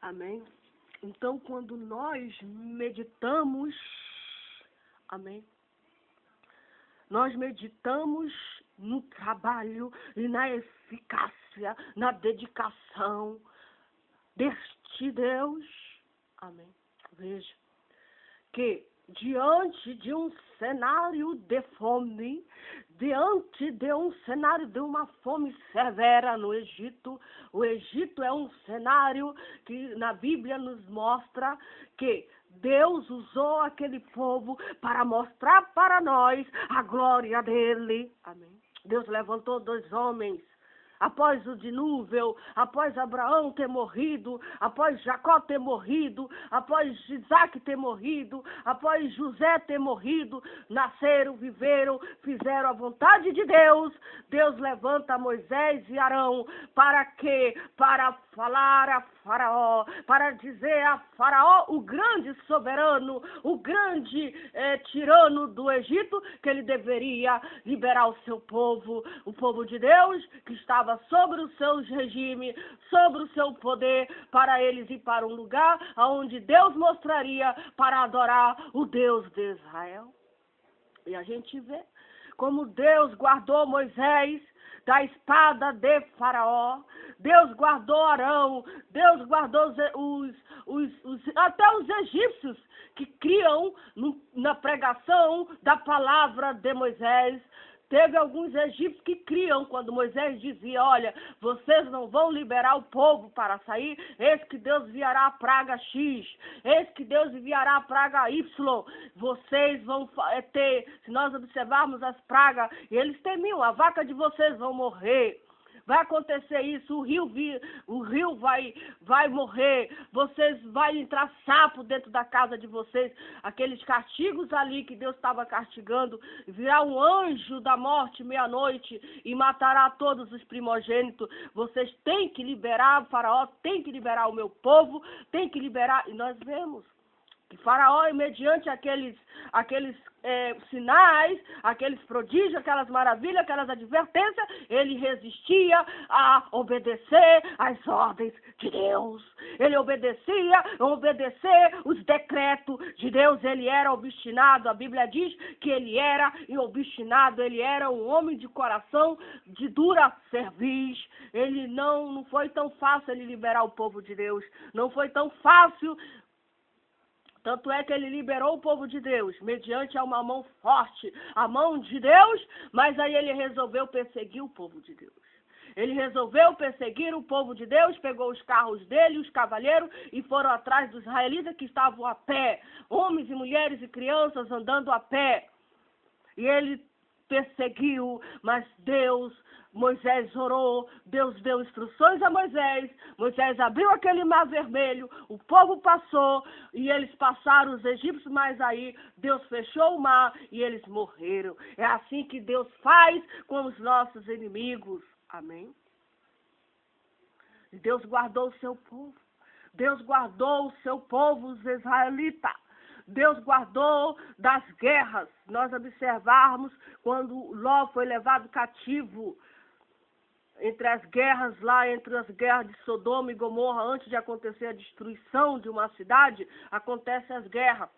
Amém? Então, quando nós meditamos, amém? Nós meditamos no trabalho e na eficácia, na dedicação deste Deus. Amém? Veja que diante de um cenário de fome, diante de um cenário de uma fome severa no Egito, o Egito é um cenário que na Bíblia nos mostra que Deus usou aquele povo para mostrar para nós a glória dele. Amém. Deus levantou 2 homens. Após o dilúvio, após Abraão ter morrido, após Jacó ter morrido, após Isaac ter morrido, após José ter morrido, nasceram, viveram, fizeram a vontade de Deus. Deus levanta Moisés e Arão para quê? Para falar a Faraó, para dizer a Faraó, o grande soberano, o grande tirano do Egito, que ele deveria liberar o seu povo, o povo de Deus, que estava sobre o seu regime, sobre o seu poder, para eles ir para um lugar onde Deus mostraria para adorar o Deus de Israel. E a gente vê como Deus guardou Moisés da espada de Faraó, Deus guardou Arão, Deus guardou até os egípcios que criam na pregação da palavra de Moisés. Teve alguns egípcios que criam quando Moisés dizia, olha, vocês não vão liberar o povo para sair, eis que Deus enviará a praga X, eis que Deus enviará a praga Y, vocês vão ter, se nós observarmos as pragas, e eles temiam, a vaca de vocês vão morrer. Vai acontecer isso, o rio vai morrer, vocês vai entrar sapo dentro da casa de vocês, aqueles castigos ali que Deus estava castigando, virá um anjo da morte meia-noite e matará todos os primogênitos. Vocês têm que liberar, o Faraó tem que liberar o meu povo, tem que liberar, e nós vemos que Faraó, mediante aqueles sinais, aqueles prodígios, aquelas maravilhas, aquelas advertências, ele resistia a obedecer às ordens de Deus. Ele obedecia os decretos de Deus. Ele era obstinado. A Bíblia diz que ele era obstinado. Ele era um homem de coração de dura cerviz. Ele não foi tão fácil ele liberar o povo de Deus. Não foi tão fácil. Tanto é que ele liberou o povo de Deus, mediante a uma mão forte, a mão de Deus, mas aí ele resolveu perseguir o povo de Deus. Ele resolveu perseguir o povo de Deus, pegou os carros dele, os cavaleiros, e foram atrás dos israelitas que estavam a pé, homens e mulheres e crianças andando a pé. E ele perseguiu, mas Moisés orou, Deus deu instruções a Moisés, Moisés abriu aquele mar vermelho, o povo passou e eles passaram os egípcios, mas aí Deus fechou o mar e eles morreram. É assim que Deus faz com os nossos inimigos. Amém? E Deus guardou o seu povo. Deus guardou o seu povo, os israelitas. Deus guardou das guerras. Nós observarmos quando Ló foi levado cativo, entre as guerras de Sodoma e Gomorra, antes de acontecer a destruição de uma cidade, acontecem as guerras.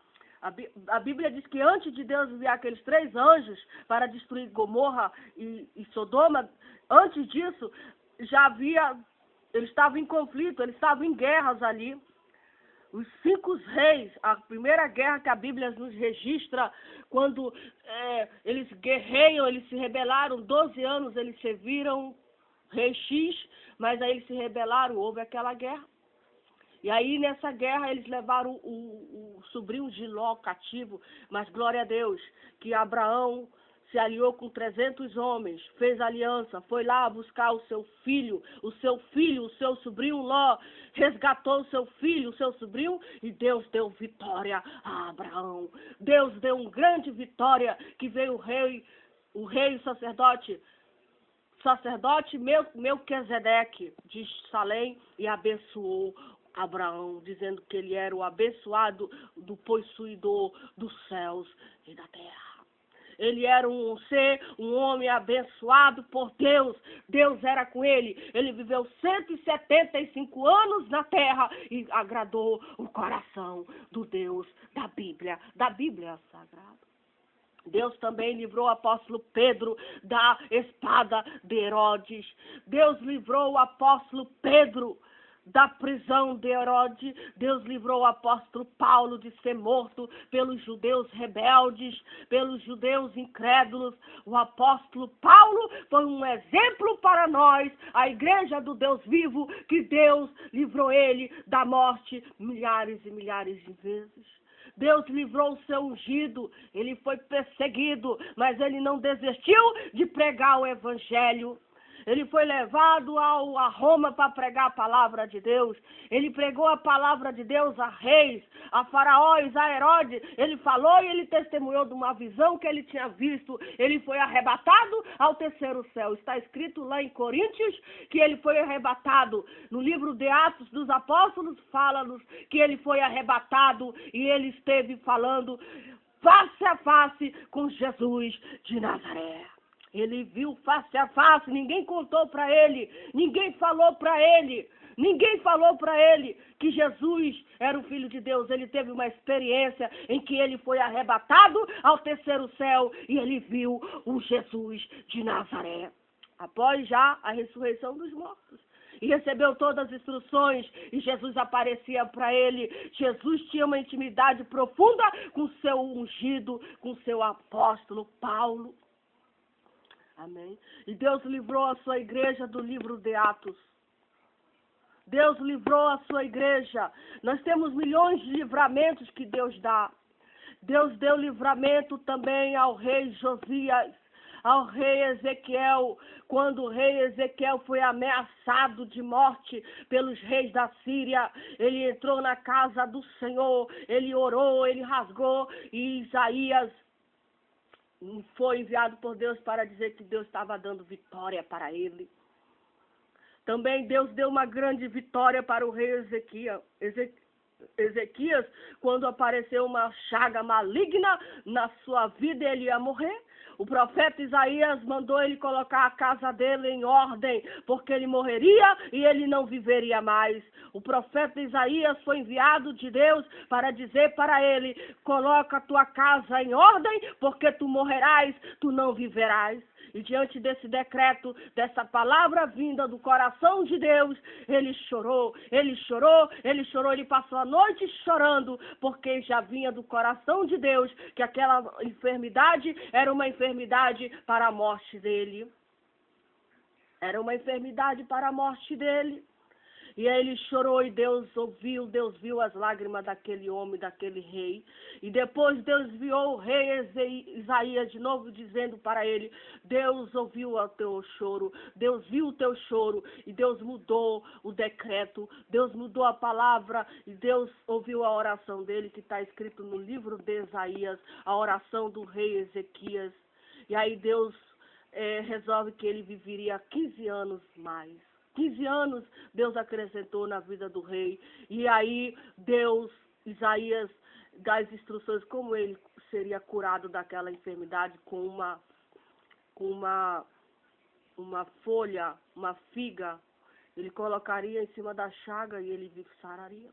A Bíblia diz que antes de Deus enviar aqueles 3 anjos para destruir Gomorra e Sodoma, antes disso, eles estavam em conflito, eles estavam em guerras ali. Os 5 reis, a primeira guerra que a Bíblia nos registra, quando eles guerreiam, eles se rebelaram, 12 anos eles serviram rei X, mas aí eles se rebelaram, houve aquela guerra. E aí nessa guerra eles levaram o sobrinho de Ló cativo, mas glória a Deus, que Abraão se aliou com 300 homens, fez aliança, foi lá buscar o seu sobrinho Ló, resgatou o seu filho, o seu sobrinho, e Deus deu vitória a Abraão. Deus deu uma grande vitória, que veio o rei sacerdote Melquisedeque de Salém, e abençoou Abraão, dizendo que ele era o abençoado do possuidor dos céus e da terra. Ele era um homem abençoado por Deus. Deus era com ele. Ele viveu 175 anos na terra e agradou o coração do Deus da Bíblia Sagrada. Deus também livrou o apóstolo Pedro da espada de Herodes. Deus livrou o apóstolo Pedro da prisão de Herodes. Deus livrou o apóstolo Paulo de ser morto pelos judeus rebeldes, pelos judeus incrédulos. O apóstolo Paulo foi um exemplo para nós, a igreja do Deus vivo, que Deus livrou ele da morte milhares e milhares de vezes. Deus livrou o seu ungido, ele foi perseguido, mas ele não desistiu de pregar o evangelho. Ele foi levado a Roma para pregar a palavra de Deus. Ele pregou a palavra de Deus a reis, a faraós, a Herodes. Ele falou e ele testemunhou de uma visão que ele tinha visto. Ele foi arrebatado ao terceiro céu. Está escrito lá em Coríntios que ele foi arrebatado. No livro de Atos dos Apóstolos fala-nos que ele foi arrebatado e ele esteve falando face a face com Jesus de Nazaré. Ele viu face a face, ninguém contou para ele, ninguém falou para ele que Jesus era o Filho de Deus. Ele teve uma experiência em que ele foi arrebatado ao terceiro céu e ele viu o Jesus de Nazaré, após já a ressurreição dos mortos. E recebeu todas as instruções e Jesus aparecia para ele. Jesus tinha uma intimidade profunda com seu ungido, com seu apóstolo Paulo. Amém. E Deus livrou a sua igreja do livro de Atos. Deus livrou a sua igreja. Nós temos milhões de livramentos que Deus dá. Deus deu livramento também ao rei Josias, ao rei Ezequiel, quando o rei Ezequiel foi ameaçado de morte pelos reis da Síria. Ele entrou na casa do Senhor, ele orou, ele rasgou, e Isaías foi enviado por Deus para dizer que Deus estava dando vitória para ele. Também Deus deu uma grande vitória para o rei Ezequias, quando apareceu uma chaga maligna na sua vida, ele ia morrer. O profeta Isaías mandou ele colocar a casa dele em ordem, porque ele morreria e ele não viveria mais. O profeta Isaías foi enviado de Deus para dizer para ele: coloca a tua casa em ordem, porque tu morrerás, tu não viverás. E diante desse decreto, dessa palavra vinda do coração de Deus, ele chorou, ele passou a noite chorando, porque já vinha do coração de Deus que aquela enfermidade era uma enfermidade para a morte dele. Era uma enfermidade para a morte dele. E aí ele chorou e Deus viu as lágrimas daquele homem, daquele rei. E depois Deus enviou o rei Isaías de novo, dizendo para ele: Deus ouviu o teu choro, Deus viu o teu choro, e Deus mudou o decreto, Deus mudou a palavra, e Deus ouviu a oração dele, que está escrito no livro de Isaías, a oração do rei Ezequias. E aí Deus resolve que ele viveria 15 anos mais. 15 anos Deus acrescentou na vida do rei. E aí Isaías dá as instruções como ele seria curado daquela enfermidade, com uma folha, uma figa. Ele colocaria em cima da chaga e ele sararia.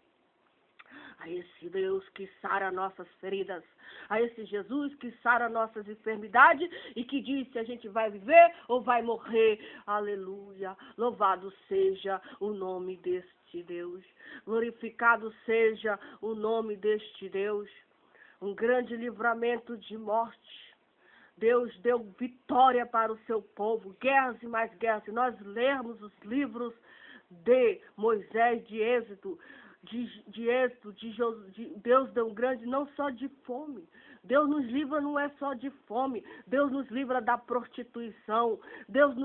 A esse Deus que sara nossas feridas, a esse Jesus que sara nossas enfermidades e que diz se a gente vai viver ou vai morrer. Aleluia! Louvado seja o nome deste Deus. Glorificado seja o nome deste Deus. Um grande livramento de morte. Deus deu vitória para o seu povo, guerras e mais guerras. Se nós lermos os livros de Moisés, de Êxodo, Deus deu um grande, não só de fome. Deus nos livra não é só de fome. Deus nos livra da prostituição. Deus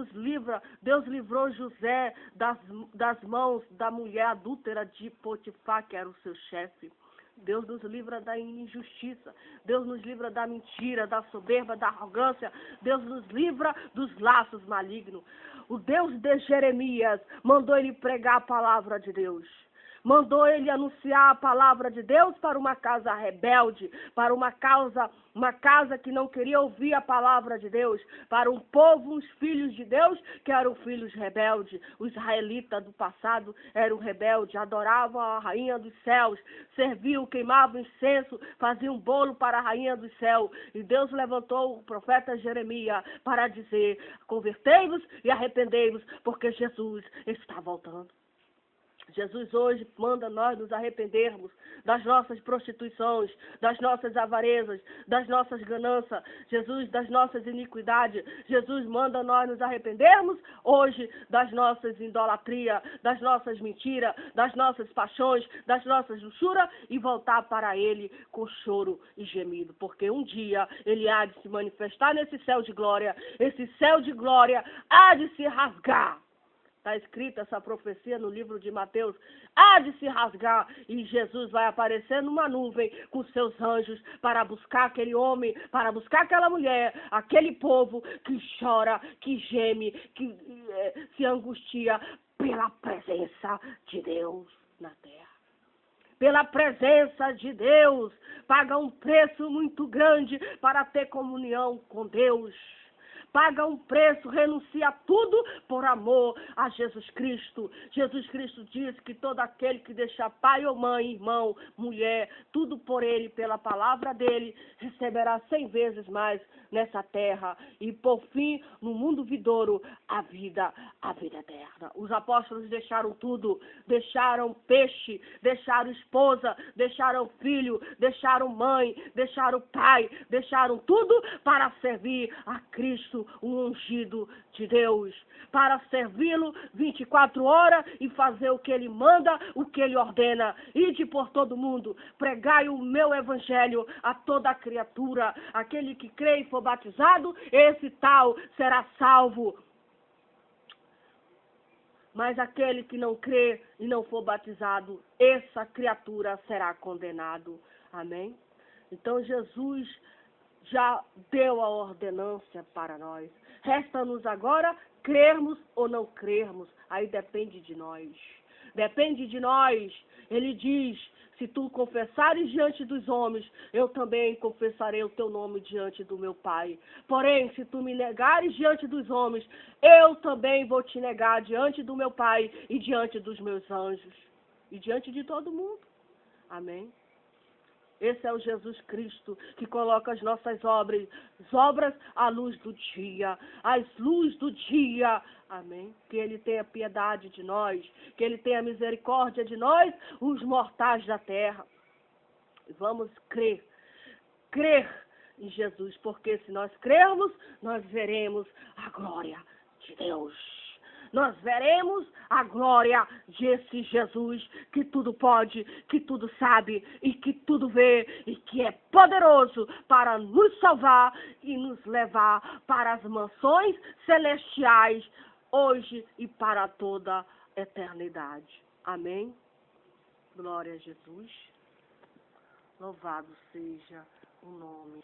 livrou José das mãos da mulher adúltera de Potifar, que era o seu chefe. Deus nos livra da injustiça. Deus nos livra da mentira, da soberba, da arrogância. Deus nos livra dos laços malignos. O Deus de Jeremias mandou ele pregar a palavra de Deus. mandou ele anunciar a palavra de Deus para uma casa rebelde, para uma casa que não queria ouvir a palavra de Deus, para um povo, os filhos de Deus, que eram filhos rebeldes. Os israelitas do passado eram rebeldes, adoravam a rainha dos céus, serviam, queimavam incenso, faziam bolo para a rainha do céu. E Deus levantou o profeta Jeremias para dizer: convertei-vos e arrependei-vos, porque Jesus está voltando. Jesus hoje manda nós nos arrependermos das nossas prostituições, das nossas avarezas, das nossas ganâncias, Jesus, das nossas iniquidades. Jesus manda nós nos arrependermos hoje das nossas idolatrias, das nossas mentiras, das nossas paixões, das nossas luxúrias e voltar para Ele com choro e gemido, porque um dia Ele há de se manifestar nesse céu de glória, esse céu de glória há de se rasgar. Está escrita essa profecia no livro de Mateus. Há de se rasgar e Jesus vai aparecer numa nuvem com seus anjos para buscar aquele homem, para buscar aquela mulher, aquele povo que chora, que geme, que se angustia pela presença de Deus na terra. Pela presença de Deus, paga um preço muito grande para ter comunhão com Deus. Paga um preço, renuncia a tudo por amor a Jesus Cristo. Jesus Cristo diz que todo aquele que deixar pai ou mãe, irmão, mulher, tudo por Ele, pela palavra dEle, receberá 100 vezes mais nessa terra. E por fim, no mundo vindouro, a vida eterna. Os apóstolos deixaram tudo, deixaram peixe, deixaram esposa, deixaram filho, deixaram mãe, deixaram pai, deixaram tudo para servir a Cristo, o ungido de Deus, para servi-lo 24 horas e fazer o que Ele manda, o que Ele ordena. Ide por todo mundo, pregai o meu evangelho a toda a criatura. Aquele que crê e for batizado, esse tal será salvo. Mas aquele que não crê e não for batizado, essa criatura será condenado. Amém? Então Jesus já deu a ordenância para nós. Resta-nos agora crermos ou não crermos. Aí depende de nós. Depende de nós. Ele diz: se tu confessares diante dos homens, eu também confessarei o teu nome diante do meu Pai. Porém, se tu me negares diante dos homens, eu também vou te negar diante do meu Pai e diante dos meus anjos. E diante de todo mundo. Amém? Esse é o Jesus Cristo que coloca as nossas obras à luz do dia, às luz do dia. Amém? Que Ele tenha piedade de nós, que Ele tenha misericórdia de nós, os mortais da terra. Vamos crer em Jesus, porque se nós crermos, nós veremos a glória de Deus. Nós veremos a glória desse Jesus que tudo pode, que tudo sabe e que tudo vê e que é poderoso para nos salvar e nos levar para as mansões celestiais hoje e para toda a eternidade. Amém? Glória a Jesus. Louvado seja o nome